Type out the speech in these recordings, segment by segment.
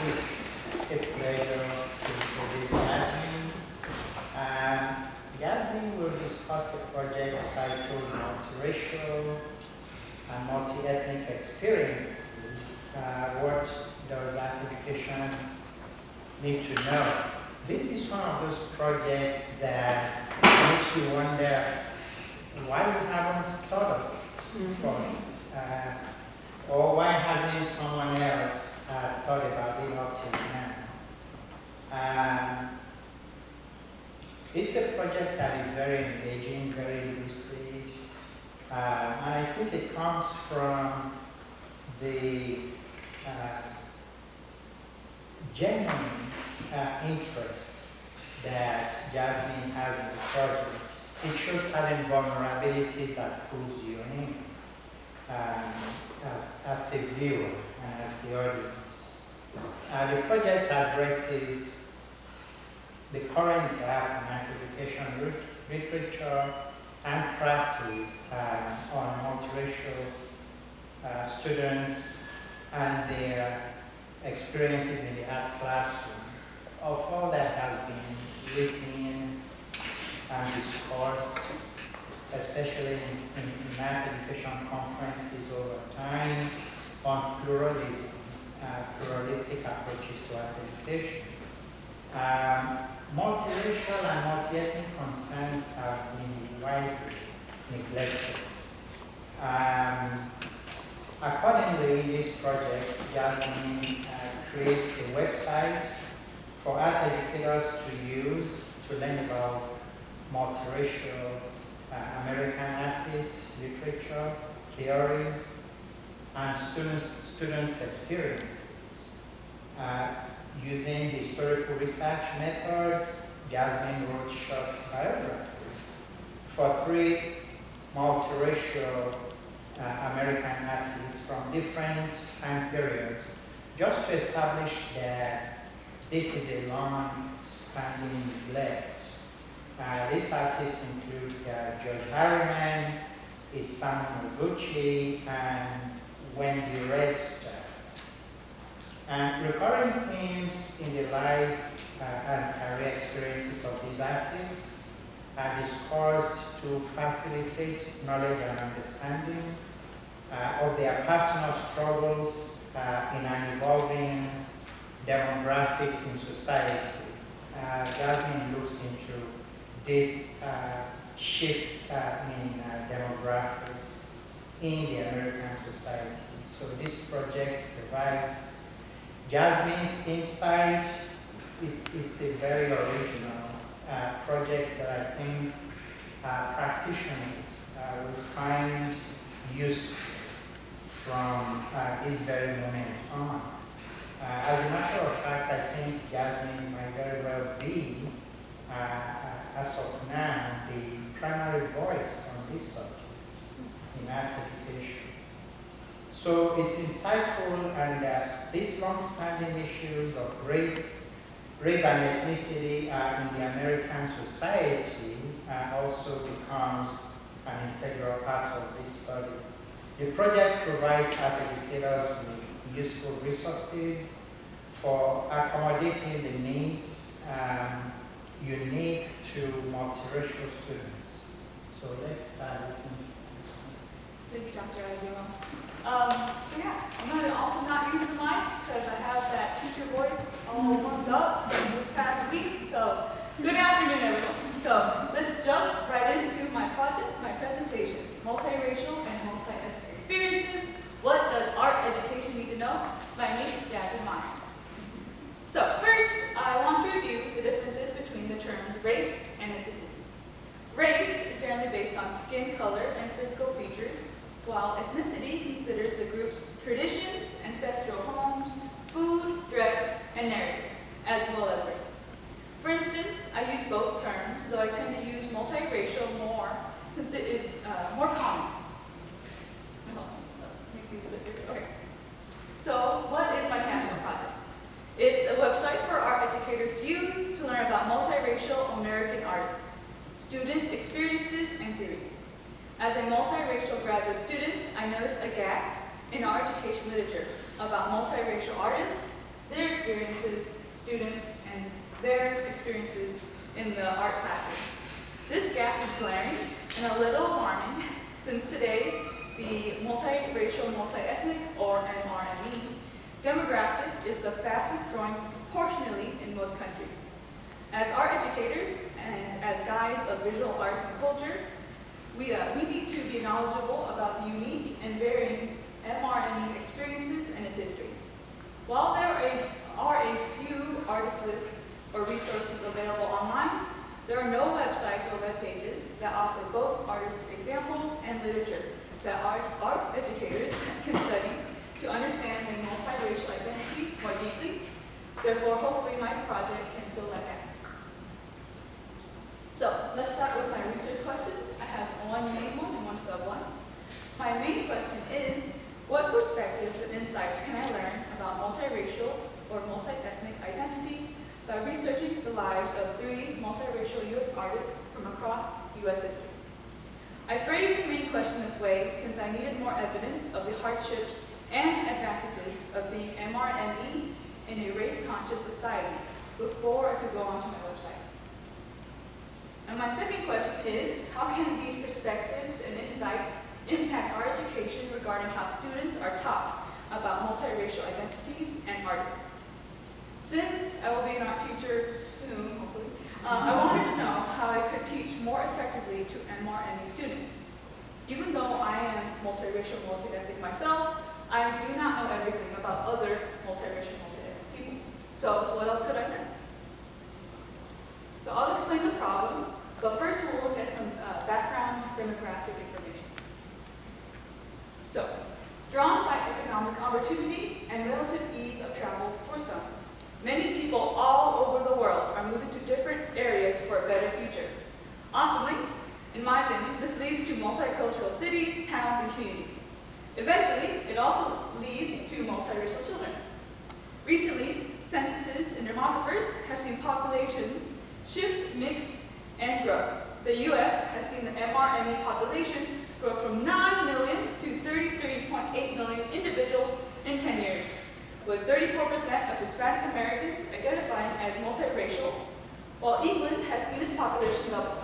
It's a pleasure to introduce Jasmine. Jasmine will discuss a project titled Multiracial and Multiethnic Experiences. What does art education need to know? This is one of those projects that makes you wonder why you haven't thought of it first, or why hasn't someone else thought about it up till now. It's a project that is very engaging, very lucid, and I think it comes from the genuine interest that Jasmine has in the project. It shows certain vulnerabilities that pulls you in as a viewer and as the audience. The project addresses the current gap in art education literature and practice on multiracial students and their experiences in the art classroom. Of all that has been written and discussed, especially in art education conferences over time, on pluralism, pluralistic approaches to art education. Multiracial and multi-ethnic concerns have been widely neglected. Accordingly, in this project, Jasmine creates a website for art educators to use to learn about multiracial American artists, literature, theories, and students' experiences. Using historical research methods, Jasmine wrote short biographies for 3 multiracial American artists from different time periods, just to establish that this is a long-standing neglect. These artists include George Harriman, Isamu Noguchi, and Wendy Redster. And recurring themes in the life and career experiences of these artists are discussed to facilitate knowledge and understanding of their personal struggles in an evolving demographics in society. Jasmine looks into these shifts in demographics in the American society. So this project provides Jasmine's insight. It's a very original project that I think practitioners will find useful from this very moment on. As a matter of fact, I think Jasmine might very well be, as of now, the primary voice on this subject in art education. So it's insightful, and these long-standing issues of race and ethnicity in the American society also becomes an integral part of this study. The project provides art educators with useful resources for accommodating the needs unique to multiracial students. So let's listen. Thank you, Dr. Aguilar. So yeah, I'm going to also not use the mic because I have that teacher voice all warmed up this past week. So good afternoon, everyone. So let's jump right into my project, my presentation, Multiracial and Multi-Ethnic Experiences. What does art education need to know? By me, Jasmine Meyer. So first, I want to review the differences between the terms race and ethnicity. Race is generally based on skin color and physical features, while ethnicity considers the group's traditions, ancestral homes, food, dress, and narratives, as well as race. For instance, I use both terms, though I tend to use multiracial more since it is more common. Make these a bit bigger. Okay. So, what is my capstone project? It's a website for art educators to use to learn about multiracial American artists, student experiences, and theories. As a multiracial graduate student, I noticed a gap in art education literature about multiracial artists their experiences, students, and their experiences in the art classroom. This gap is glaring and a little alarming since today the multiracial, multiethnic, or MRME demographic is the fastest growing proportionally in most countries. As art educators and as guides of visual arts and culture, we need to be knowledgeable about the unique and varying MRME experiences and its history. While there are a few artist lists or resources available online, there are no websites or web pages that offer both artist examples and literature that art educators can study to understand their multiracial identity more deeply. Therefore, hopefully my project can fill that gap. So let's start with my research questions. I have one main one and one sub one. My main question is, what perspectives and insights can I learn about multiracial or multiethnic identity by researching the lives of 3 multiracial U.S. artists from across U.S. history? I phrased the main question this way since I needed more evidence of the hardships and advantages of being MRME in a race-conscious society before I could go onto my website. And my second question is, how can these perspectives and insights impact our education regarding how students are taught about multiracial identities and artists? Since I will be an art teacher soon, hopefully, I wanted to know how I could teach more effectively to MRME students. Even though I am multiracial, multiethnic myself, I do not know everything about other multiracial, multiethnic people. So what else could I learn? So I'll explain the problem, but first we'll look at some background demographic information. So, drawn by economic opportunity and relative ease of travel for some, many people all over the world are moving to different areas for a better future. Awesomely, in my opinion, this leads to multicultural cities, towns, and communities. Eventually, it also leads to multiracial children. Recently, censuses and demographers have seen populations shift, mix, and grow. The U.S. has seen the MRME population grow from 9 million to 33.8 million individuals in 10 years, with 34% of Hispanic Americans identifying as multiracial, while England has seen its population double.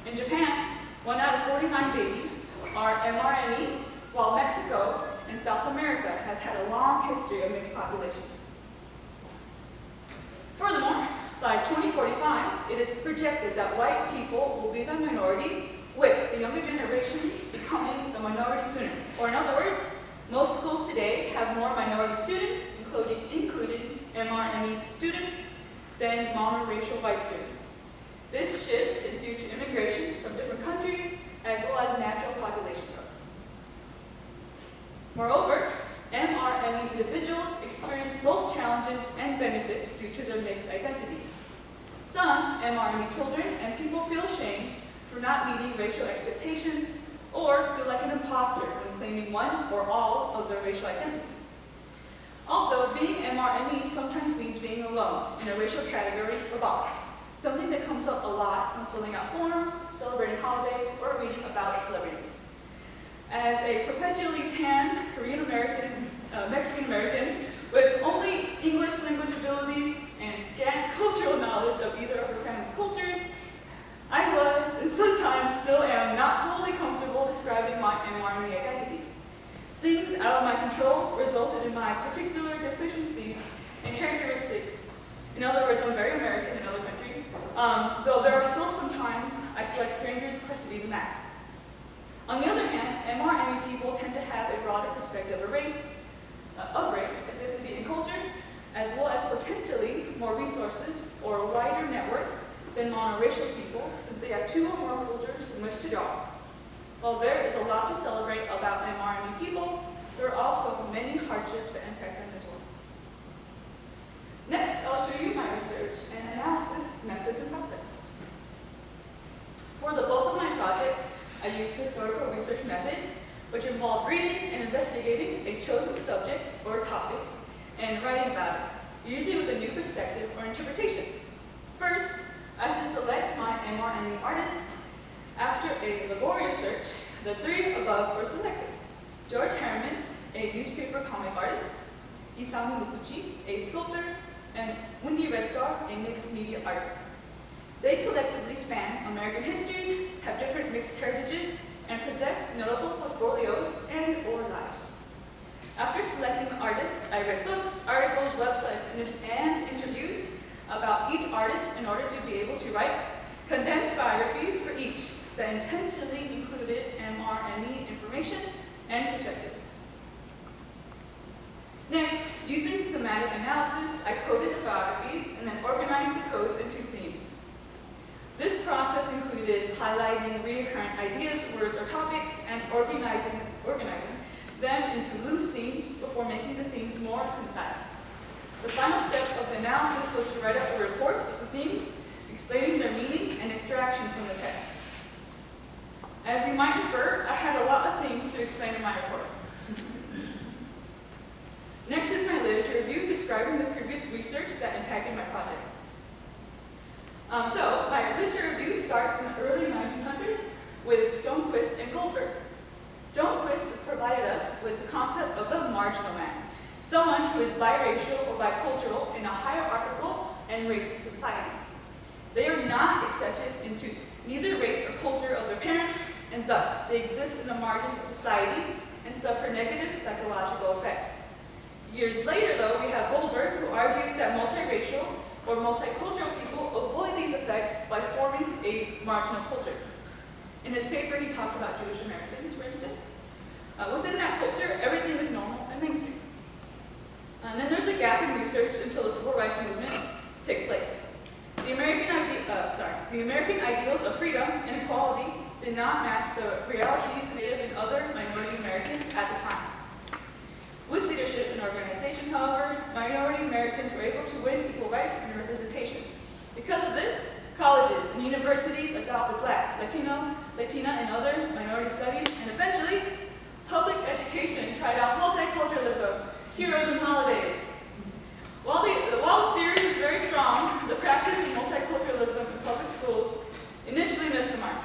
In Japan, 1 out of 49 babies are MRME, while Mexico and South America has had a long history of mixed populations. Furthermore, by 2045, it is projected that white people will be the minority, with the younger generations becoming the minority sooner. Or in other words, most schools today have more minority students, including MRME students, than monoracial white students. This shift is due to immigration from different countries, as well as natural population growth. Moreover, MRME individuals experience both challenges and benefits due to their mixed identity. Some MRME children and people feel ashamed for not meeting racial expectations or feel like an imposter when claiming one or all of their racial identities. Also, being MRME sometimes means being alone in a racial category or box, something that comes up a lot when filling out forms, celebrating holidays, or reading about celebrities. As a perpetually tan Korean American, Mexican American with only English language ability and scant cultural knowledge of either of her family's cultures, I was, and sometimes still am, not wholly comfortable describing my MRME identity. Things out of my control resulted in my particular deficiencies and characteristics. In other words, I'm very American in other countries, though there are still some times I feel like strangers question even that. On the other hand, MRME people tend to have a broader perspective of race, ethnicity, and culture, as well as potentially more resources or a wider network than monoracial people, since they have 2 or more cultures from which to draw. While there is a lot to celebrate about MRME people, there are also many hardships that impact them as well. Next, I'll show you my research and analysis methods and process. For the bulk of my project, I used historical research methods, which involve reading and investigating a chosen subject or topic and writing about it, usually with a new perspective or interpretation. First, I have to select my MRME artists. After a laborious search, the 3 above were selected: George Harriman, a newspaper comic artist; Isamu Noguchi, a sculptor, and Wendy Redstar, a mixed media artist. They collectively span American history, have different mixed heritages, and possess notable portfolios and/or lives. After selecting the artists, I read books, articles, websites, and interviews about each artist in order to be able to write condensed biographies for each that intentionally included MRME information and perspectives. Next, using thematic analysis, I coded the biographies and then organized the codes into themes. This process included highlighting recurrent ideas, words, or topics, and organizing them into loose themes before making the themes more concise. The final step of the analysis was to write up a report of the themes, explaining their meaning and extraction from the text. As you might infer, I had a lot of things to explain in my report. Next is my literature review describing the previous research that impacted my project. So my literature review starts in the early 1900s with Stonequist and Goldberg. Stonequist provided us with the concept of the marginal man, someone who is biracial or bicultural in a hierarchical and racist society. They are not accepted into neither race or culture of their parents, and thus they exist in the margin of society and suffer negative psychological effects. Years later, though, we have Goldberg, who argues that multiracial or multicultural people avoid these effects by forming a marginal culture. In his paper, he talked about Jewish Americans, for instance. Within that culture, everything is normal and mainstream. And then there's a gap in research until the civil rights movement takes place. The American ideals of freedom and equality did not match the realities of Native and other minority Americans at the time. With leadership and organization, however, minority Americans were able to win equal rights and representation. Because of this, colleges and universities adopted Black, Latino, Latina, and other minority studies, and eventually, public education tried out multiculturalism, heroes and holidays. While the theory was very strong, the practice of multiculturalism in public schools initially missed the mark.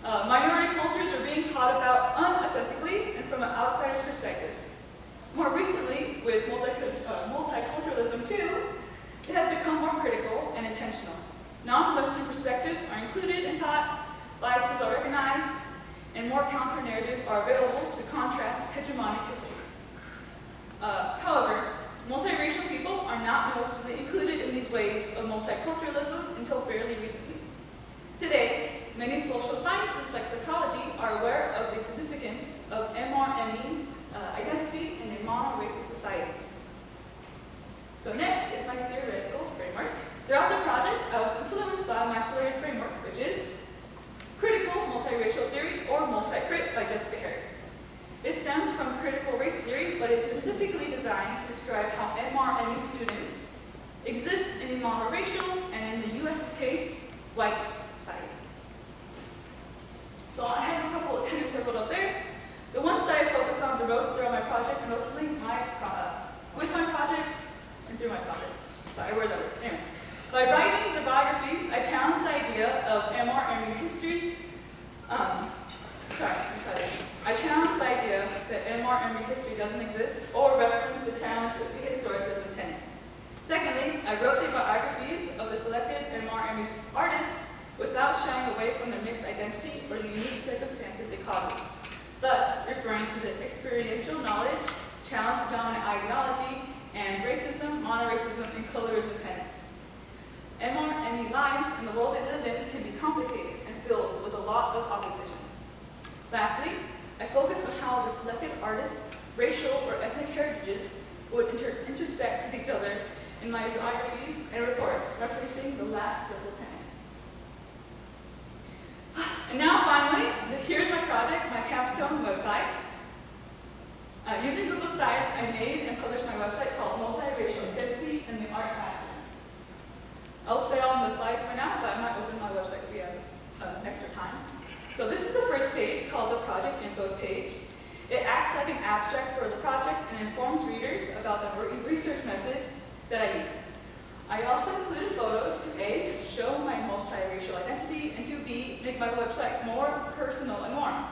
Minority cultures were being taught about unauthentically and from an outsider's perspective. More recently, with multiculturalism too, it has become more critical and intentional. Non-Western perspectives are included and taught, biases are recognized, and more counter-narratives are available to contrast hegemonic histories. However, multiracial people are not mostly included in these waves of multiculturalism until fairly recently. Today, many social sciences like psychology are aware of the significance of MRME identity in a mono-racist society. So next is my theoretical framework. Throughout the project, I was influenced by my Slayer framework, which is critical multiracial theory, or multi-crit, by Jessica Harris. It stems from critical race theory, but is specifically designed to describe how MRME students exist in a monoracial, and in the US's case, white society. So I have a couple of tenets circled up there. The ones that I focus on the most throughout my project, and mostly with my project and through my project. Sorry, where's that word? Anyway. By writing the biographies, I challenge the idea of MRME history. I challenge the idea that MRME history doesn't exist, or reference the challenge to the historicism tenet. Secondly, I wrote the biographies of the selected MRME artists without shying away from their mixed identity or the unique circumstances it causes, thus referring to the experiential knowledge, challenge to dominant ideology, and racism, monoracism, and colorism tenets. MRME lives and the world they live in can be complicated and filled with a lot of opposition. Lastly, I focus on how the selected artists' racial or ethnic heritages would intersect with each other in my biographies and report, referencing the last civil tenet. And now finally, here's my project, my capstone website. Using Google Sites, I made and published my website called Multiracial Identity in the Art Classroom. I'll stay on the slides for now, but I might open my website if we have extra time. So this is the first page, called the Project Infos page. It acts like an abstract for the project and informs readers about the research methods that I use. I also included photos to A, show my multiracial identity, and to B, make my website more personal and warm.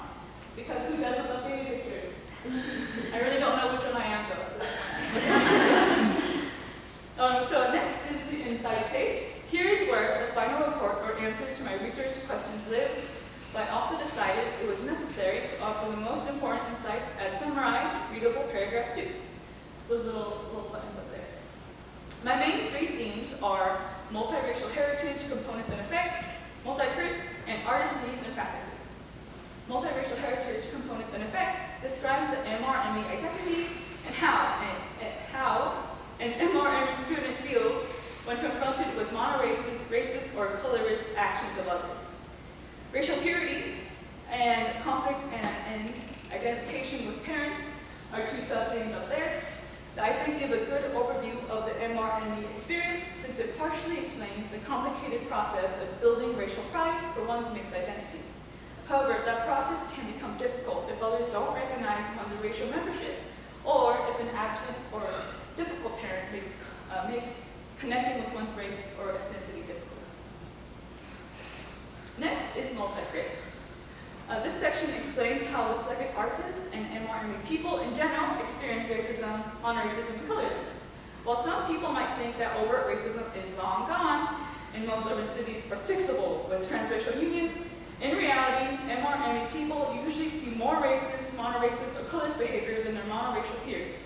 Because who doesn't love baby pictures? I really don't know which one I am though, so that's fine. So next is the insights page. Here is where the final report or answers to my research questions live, but I also decided it was necessary to offer the most important insights as summarized, readable paragraphs too. Those little buttons up there. My main three themes are multiracial heritage, components and effects, multi-crit, and artist needs and practices. Multiracial heritage, components and effects describes the MRME identity and how an MRME student feels when confronted with monoracist, racist, or colorist actions of others. Racial purity and conflict and identification with parents are two sub-themes up there that I think give a good overview of the MRME experience, since it partially explains the complicated process of building racial pride for one's mixed identity. However, that process can become difficult if others don't recognize one's racial membership, or if an absent or difficult parent makes connecting with one's race or ethnicity difficult. Next is multi-crit. This section explains how the selected artists and MRME people in general experience racism, monoracism, and colorism. While some people might think that overt racism is long gone, and most urban cities are fixable with transracial unions, in reality, MRME people usually see more racist, monoracist, or colorist behavior than their monoracial peers.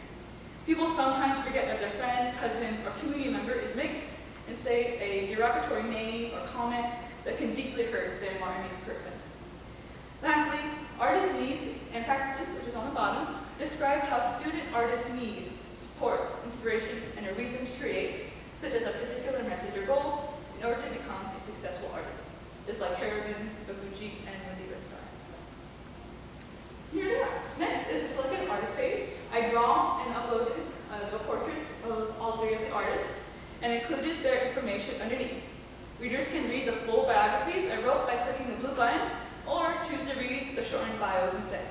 People sometimes forget that their friend, cousin, or community member is mixed and say a derogatory name or comment that can deeply hurt the MRME person. Lastly, artist needs and practices, which is on the bottom, describe how student artists need support, inspiration, and a reason to create, such as a particular message or goal, in order to become a successful artist, just like Harrigan, Noguchi, and Wendy Ridstar. Here they are. Next is the selected artist page. I draw and uploaded the portraits of all three of the artists and included their information underneath. Readers can read the full biographies I wrote by clicking the blue button, or choose to read the shortened bios instead.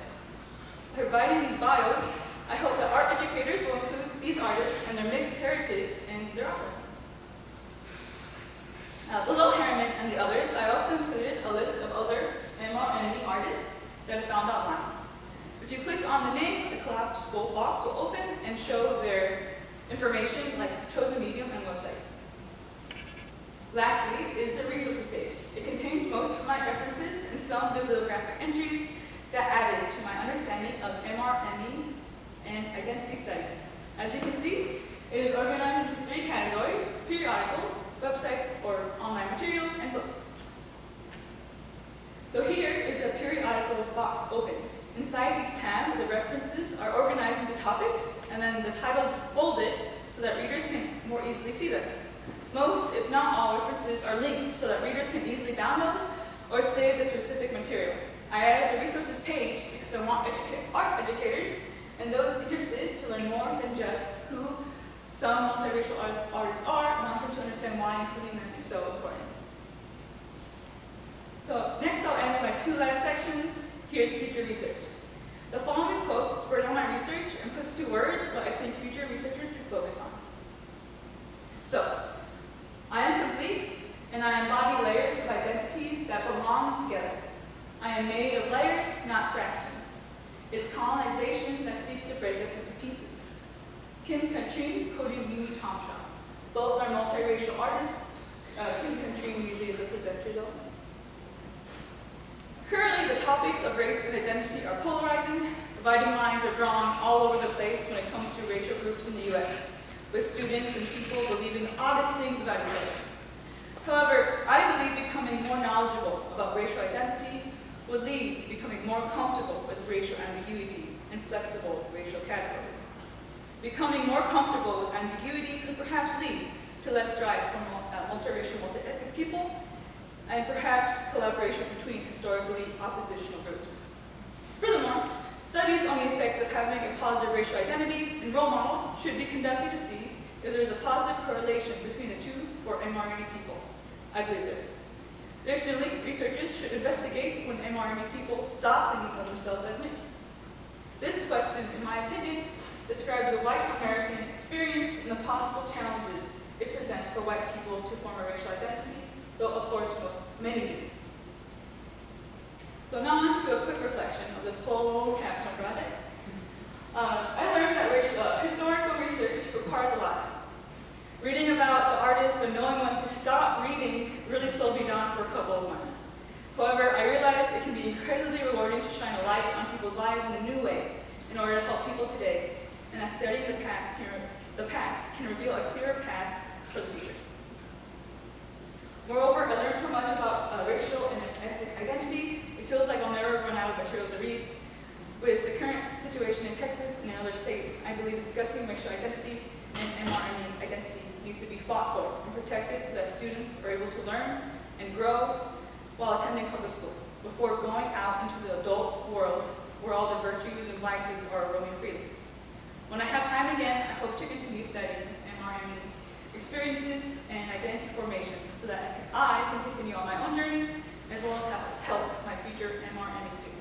By providing these bios, I hope that art educators will include these artists and their mixed heritage in their art lessons. Below Harriman and the others, I also included a list of other MRME artists that I found online. If you click on the name, the collapsible box will open and show their information, like chosen medium and website. Lastly is the resources page. It contains most of my references and some bibliographic entries that added to my understanding of MRME and identity studies. As you can see, it is organized into three categories: periodicals, websites or online materials, and books. So here is the periodicals box open. Inside each tab, the references are organized into topics, and then the titles bolded so that readers can more easily see them. Most, if not all, references are linked so that readers can easily download or save the specific material. I added the resources page because I want art educators and those interested to learn more than just who some multiracial artists are, and want them to understand why including them is so important. So next I'll end with my two last sections. Here's future research. The following quote spurred on my research and puts to words what I think future researchers could focus on. So, I am complete, and I embody layers of identities that belong together. I am made of layers, not fractions. It's colonization that seeks to break us into pieces. Kim Katrine, Cody Yumi Tomshaw. Both are multiracial artists. Kim Katrine usually is a presenter though. Currently, the topics of race and identity are polarizing. Dividing lines are drawn all over the place when it comes to racial groups in the US, with students and people believing the oddest things about each other. However, I believe becoming more knowledgeable about racial identity would lead to becoming more comfortable with racial ambiguity and flexible racial categories. Becoming more comfortable with ambiguity could perhaps lead to less strife from multiracial, multiethnic people, and perhaps collaboration between historically oppositional groups. Furthermore, studies on the effects of having a positive racial identity and role models should be conducted to see if there is a positive correlation between the two for MRME people. I believe there is. Additionally, researchers should investigate when MRME people stop thinking of themselves as mixed. This question, in my opinion, describes the white American experience and the possible challenges it presents for white people to form a racial identity, though of course many do. So now on to a quick reflection of this whole capstone project. I learned that historical research requires a lot. Reading about the artists and knowing when to stop reading really slowed me down for a couple of months. However, I realized it can be incredibly rewarding to shine a light on people's lives in a new way in order to help people today, and that studying the past can reveal a clearer path for the future. Moreover, I learned so much about racial and ethnic identity, it feels like I'll never run out of material to read. With the current situation in Texas and in other states, I believe discussing racial identity and MRME identity needs to be fought for and protected so that students are able to learn and grow while attending public school, before going out into the adult world where all the virtues and vices are roaming freely. When I have time again, I hope to continue studying MRME experiences and identity formation so that I can continue on my own journey, as well as help my future MRME students.